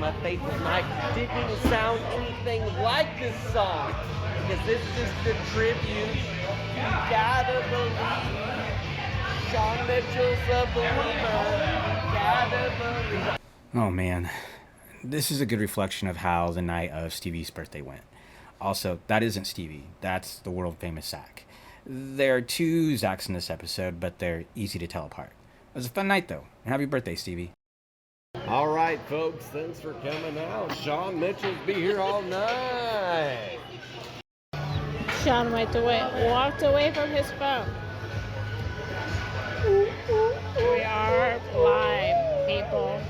my faithful night didn't even sound anything like this song. Because this is just a tribute. You gotta believe. Shawn Mitchell's a believer. You gotta believe. Oh man, this is a good reflection of how the night of Stevie's birthday went. Also, that isn't Stevie, that's the world famous Zach. There are two Zachs in this episode, but they're easy to tell apart. It was a fun night though, and happy birthday, Stevie. All right, folks, thanks for coming out. Shawn Mitchell's be here all night. Shawn walked away from his phone. We are live, people.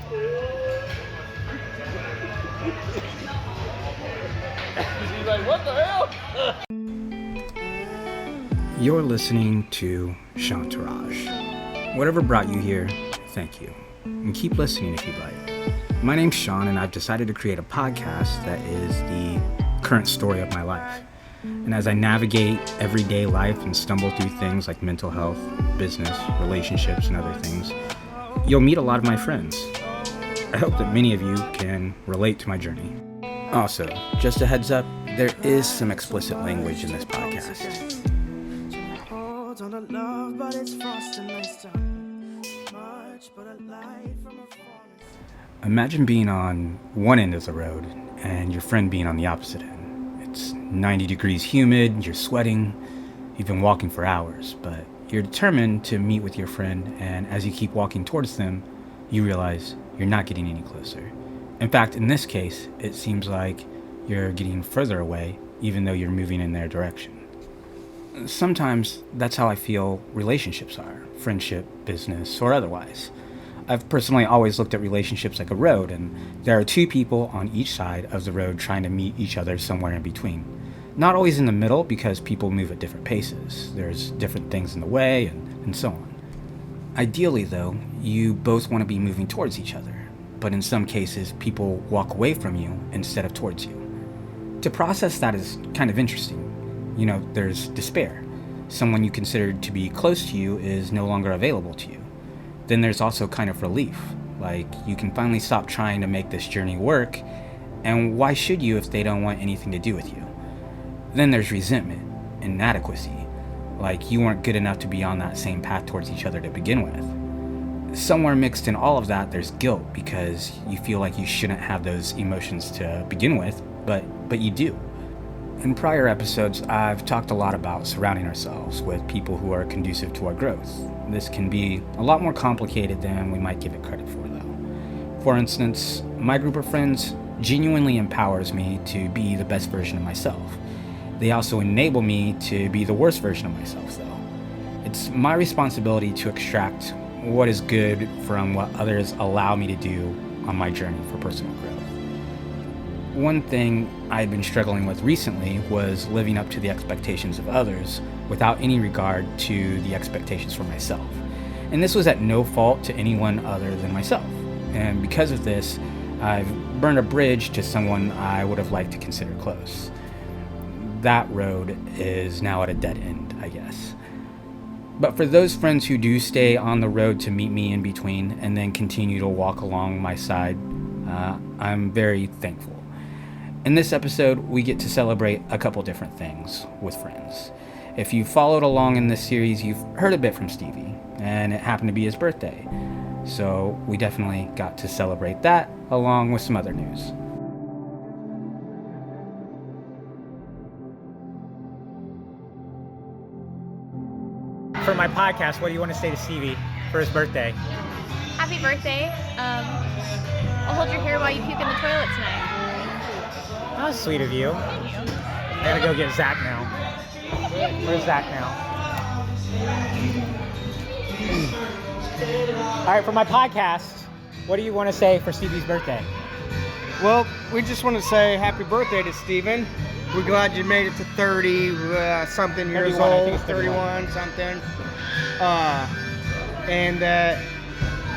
He's like, what the hell? You're listening to Shawntourage. Whatever brought you here, thank you. And keep listening if you'd like. My name's Shawn, and I've decided to create a podcast that is the current story of my life. And as I navigate everyday life and stumble through things like mental health, business, relationships, and other things, you'll meet a lot of my friends. I hope that many of you can relate to my journey. Also, just a heads up, there is some explicit language in this podcast. Imagine being on one end of the road and your friend being on the opposite end. It's 90 degrees humid, you're sweating, you've been walking for hours, but you're determined to meet with your friend, and as you keep walking towards them, you realize you're not getting any closer. In fact, in this case, it seems like you're getting further away, even though you're moving in their direction. Sometimes that's how I feel relationships are, friendship, business, or otherwise. I've personally always looked at relationships like a road, and there are two people on each side of the road trying to meet each other somewhere in between. Not always in the middle, because people move at different paces. There's different things in the way, and so on. Ideally, though, you both want to be moving towards each other, but in some cases, people walk away from you instead of towards you. To process that is kind of interesting. You know, there's despair. Someone you considered to be close to you is no longer available to you. Then there's also kind of relief, like you can finally stop trying to make this journey work, and why should you if they don't want anything to do with you? Then there's resentment, inadequacy, like you weren't good enough to be on that same path towards each other to begin with. Somewhere mixed in all of that, there's guilt because you feel like you shouldn't have those emotions to begin with, but you do. In prior episodes, I've talked a lot about surrounding ourselves with people who are conducive to our growth. This can be a lot more complicated than we might give it credit for, though. For instance, my group of friends genuinely empowers me to be the best version of myself. They also enable me to be the worst version of myself, though. It's my responsibility to extract what is good from what others allow me to do on my journey for personal growth. One thing I'd been struggling with recently was living up to the expectations of others without any regard to the expectations for myself. And this was at no fault to anyone other than myself. And because of this, I've burned a bridge to someone I would have liked to consider close. That road is now at a dead end, I guess. But for those friends who do stay on the road to meet me in between and then continue to walk along my side, I'm very thankful. In this episode, we get to celebrate a couple different things with friends. If you followed along in this series, you've heard a bit from Stevie, and it happened to be his birthday. So we definitely got to celebrate that, along with some other news. For my podcast, what do you want to say to Stevie for his birthday? Happy birthday. I'll hold your hair while you puke in the toilet tonight. That was sweet of you. I gotta go get Zach now. Where's Zach now? All right, for my podcast, what do you want to say for Stevie's birthday? Well, we just want to say happy birthday to Steven. We're glad you made it to 30 something years 31, I think old, it's 31 something. And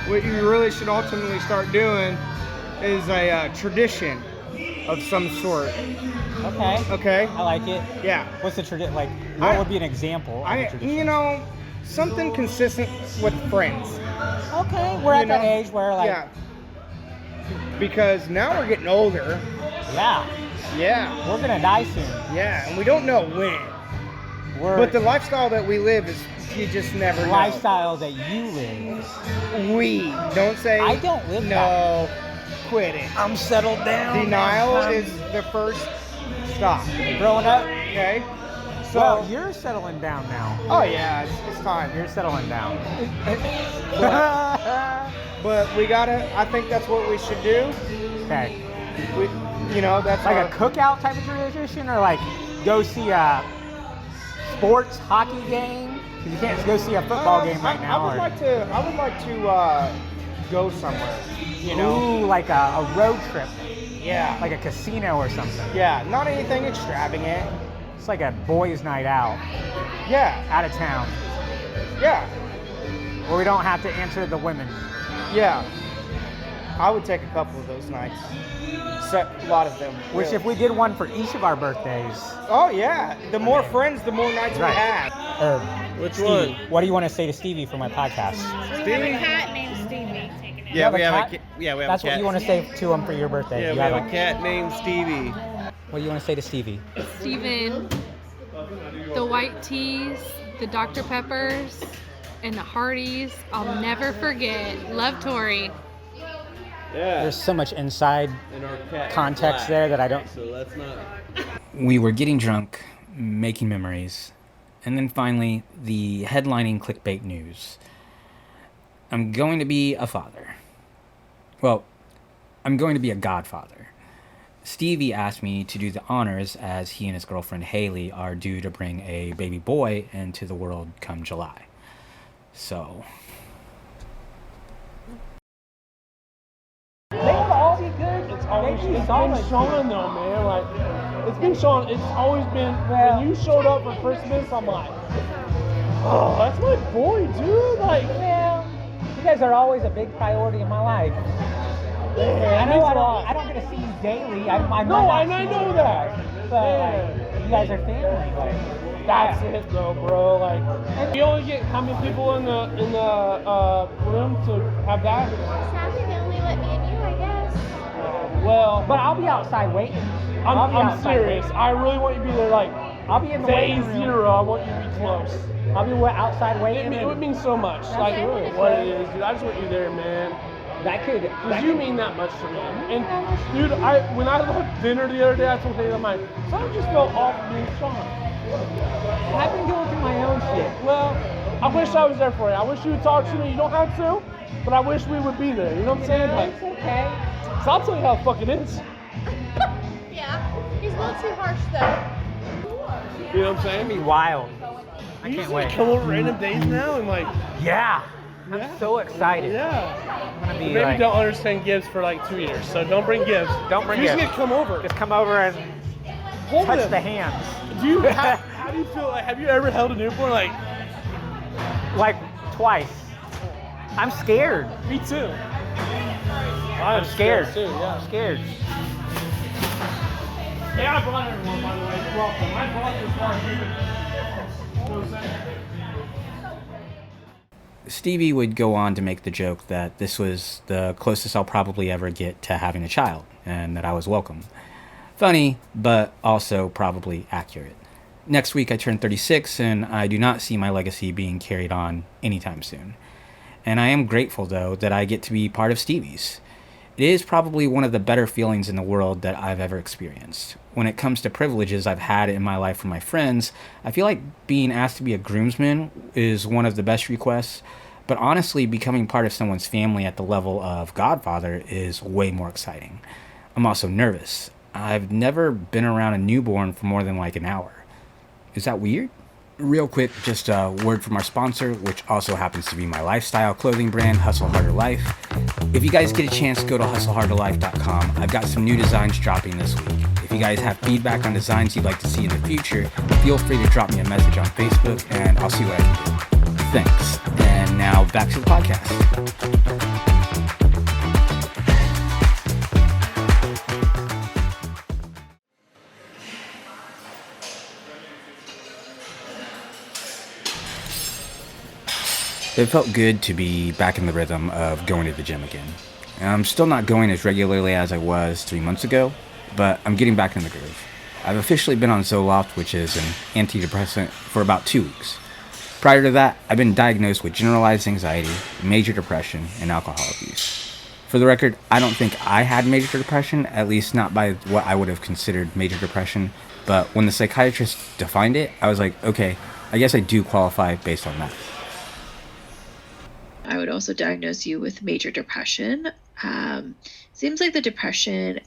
what you really should ultimately start doing is a tradition of some sort. Okay. I like it. Yeah. What's the tradition? Like, what would be an example of a tradition? Something consistent with friends. Okay. We're at that age where, like, because now we're getting older. Yeah. Yeah, We're gonna die soon. yeah, and we don't know when. But the lifestyle that we live is, you just never know. lifestyle that you live. We don't say. I don't live No, quit it. I'm settled down. Denial is the first stop. Growing up. Okay. So. Well, you're settling down now. Oh yeah, it's time. You're settling down. But we gotta. I think that's what we should do. Okay. That's Like our, a cookout type of tradition, or like go see a sports hockey game? 'Cause you can't go see a football game right now. I would like to go somewhere. Ooh, like a road trip, Yeah. like a casino or something. Yeah. Not anything extravagant. It's like a boys' night out, Yeah. out of town, Yeah. where we don't have to answer the women. Yeah. I would take a couple of those nights. A lot of them. Which, really. if we did one for each of our birthdays. Oh yeah. The more friends, the more nights Right. we have. Or Which Stevie, one? what do you want to say to Stevie for my podcast? We have a cat named Stevie. Yeah, have we a have cat? a yeah, we have That's a cat. what you want to say to him for your birthday. Yeah, You we have have a cat named Stevie. What do you want to say to Stevie? Steven, the white teas, the Dr. Peppers, and the Hardee's, I'll never forget. Love Tori. Yeah. There's so much inside And our cat context Black. there that I don't. So let's not. We were getting drunk, making memories, and then finally, the headlining clickbait news. I'm going to be a father. Well, I'm going to be a godfather. Stevie asked me to do the honors as he and his girlfriend Haley are due to bring a baby boy into the world come July. So, They would all be good. It's always They'd be been solid. Sean though, man. Like it's been Sean. It's always been Well- when you showed up for Christmas. I'm like, oh, that's my boy, dude. Like, Well, you guys are always a big priority in my life. man, I know means a lot. I don't get to see you daily. I No, might and not I see know you, that. But Yeah. like, you guys are family. Like, That's it, though, bro. Like, you only get how many people in the room to have that? Sadly, they only let me and you, I guess. Well, But I'll be outside waiting. I'll be I'm outside serious. waiting. I really want you to be there. Like, I'll be in the day waiting room. 0. I want you to be close. I'll be outside waiting. It would mean so much. Like, Absolutely. what it is, dude. I just want you there, man. That could. Because you mean that much to me. And, dude, when I left dinner the other day, I told Haley, I'm like, something just felt off being Sean. I've been going through my own shit. Well, I wish I was there for you. I wish you would talk to me. You don't have to, but I wish we would be there. You know what I'm saying? Like, It's okay. so I'll tell you how the fuck it is. Yeah. He's a little too harsh, though. You know what I'm It'd be saying? wild. I You can't just wait. come over random days now and like, Yeah. I'm Yeah. so excited. yeah. I'm gonna be Maybe like, don't understand gifts for like 2 years, so don't bring gifts. Don't bring you gifts. just come over. just come over and Hold touch them. the hands. Do you? How do you feel? Like, have you ever held a newborn? Like, Like twice. I'm scared. me too. I'm scared. too. Yeah. I'm scared. Yeah, I brought everyone, by the way. You're welcome. I brought this far, dude. You know what I'm saying? Stevie would go on to make the joke that this was the closest I'll probably ever get to having a child, and that I was welcome. Funny, but also probably accurate. Next week I turn 36, and I do not see my legacy being carried on anytime soon. And I am grateful, though, that I get to be part of Stevie's. It is probably one of the better feelings in the world that I've ever experienced. When it comes to privileges I've had in my life from my friends, I feel like being asked to be a groomsman is one of the best requests, but honestly, becoming part of someone's family at the level of godfather is way more exciting. I'm also nervous. I've never been around a newborn for more than like an hour. Is that weird? Real quick, just a word from our sponsor, which also happens to be my lifestyle clothing brand, Hustle Harder Life. If you guys get a chance, go to hustleharderlife.com. I've got some new designs dropping this week. If you guys have feedback on designs you'd like to see in the future, feel free to drop me a message on Facebook, and I'll see what I can do. Thanks. And now back to the podcast. It felt good to be back in the rhythm of going to the gym again. And I'm still not going as regularly as I was 3 months ago, but I'm getting back in the groove. I've officially been on Zoloft, which is an antidepressant, for about 2 weeks. Prior to that, I've been diagnosed with generalized anxiety, major depression, and alcohol abuse. For the record, I don't think I had major depression, at least not by what I would have considered major depression, but when the psychiatrist defined it, I was like, okay, I guess I do qualify based on that. I would also diagnose you with major depression. Seems like the depression,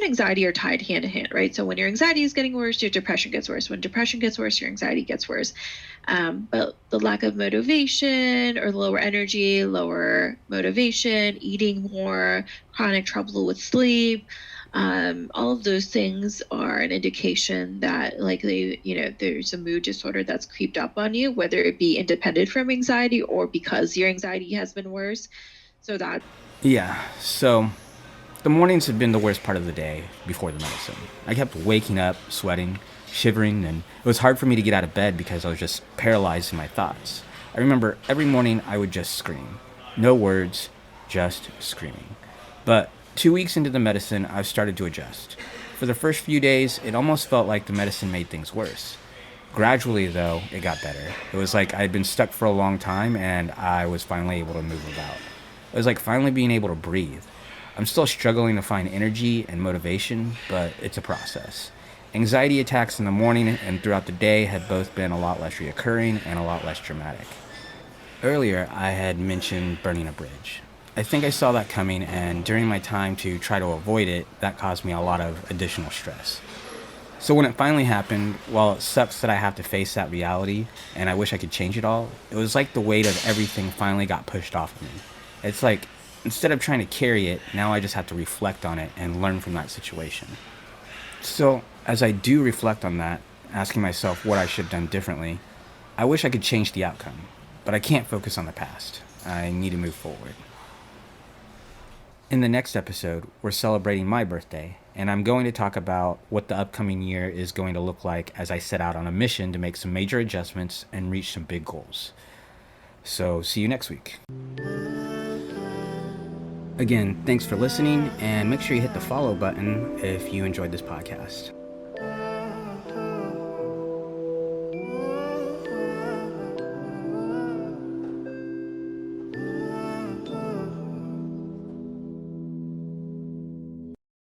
anxiety are tied hand in hand, right? So when your anxiety is getting worse, your depression gets worse. When depression gets worse, your anxiety gets worse. But the lack of motivation or lower energy, lower motivation, eating more, chronic trouble with sleep, all of those things are an indication that likely, there's a mood disorder that's creeped up on you, whether it be independent from anxiety or because your anxiety has been worse. So that. Yeah, so the mornings had been the worst part of the day before the medicine. I kept waking up, sweating, shivering, and it was hard for me to get out of bed because I was just paralyzed in my thoughts. I remember every morning I would just scream. No words, just screaming. But 2 weeks into the medicine, I've started to adjust. For the first few days, it almost felt like the medicine made things worse. Gradually, though, it got better. It was like I had been stuck for a long time and I was finally able to move about. It was like finally being able to breathe. I'm still struggling to find energy and motivation, but it's a process. Anxiety attacks in the morning and throughout the day had both been a lot less reoccurring and a lot less dramatic. Earlier, I had mentioned burning a bridge. I think I saw that coming, and during my time to try to avoid it, that caused me a lot of additional stress. So when it finally happened, while it sucks that I have to face that reality, and I wish I could change it all, it was like the weight of everything finally got pushed off of me. It's like, instead of trying to carry it, now I just have to reflect on it and learn from that situation. So, as I do reflect on that, asking myself what I should have done differently, I wish I could change the outcome, but I can't focus on the past. I need to move forward. In the next episode, we're celebrating my birthday, and I'm going to talk about what the upcoming year is going to look like as I set out on a mission to make some major adjustments and reach some big goals. So, see you next week. Again, thanks for listening, and make sure you hit the follow button if you enjoyed this podcast.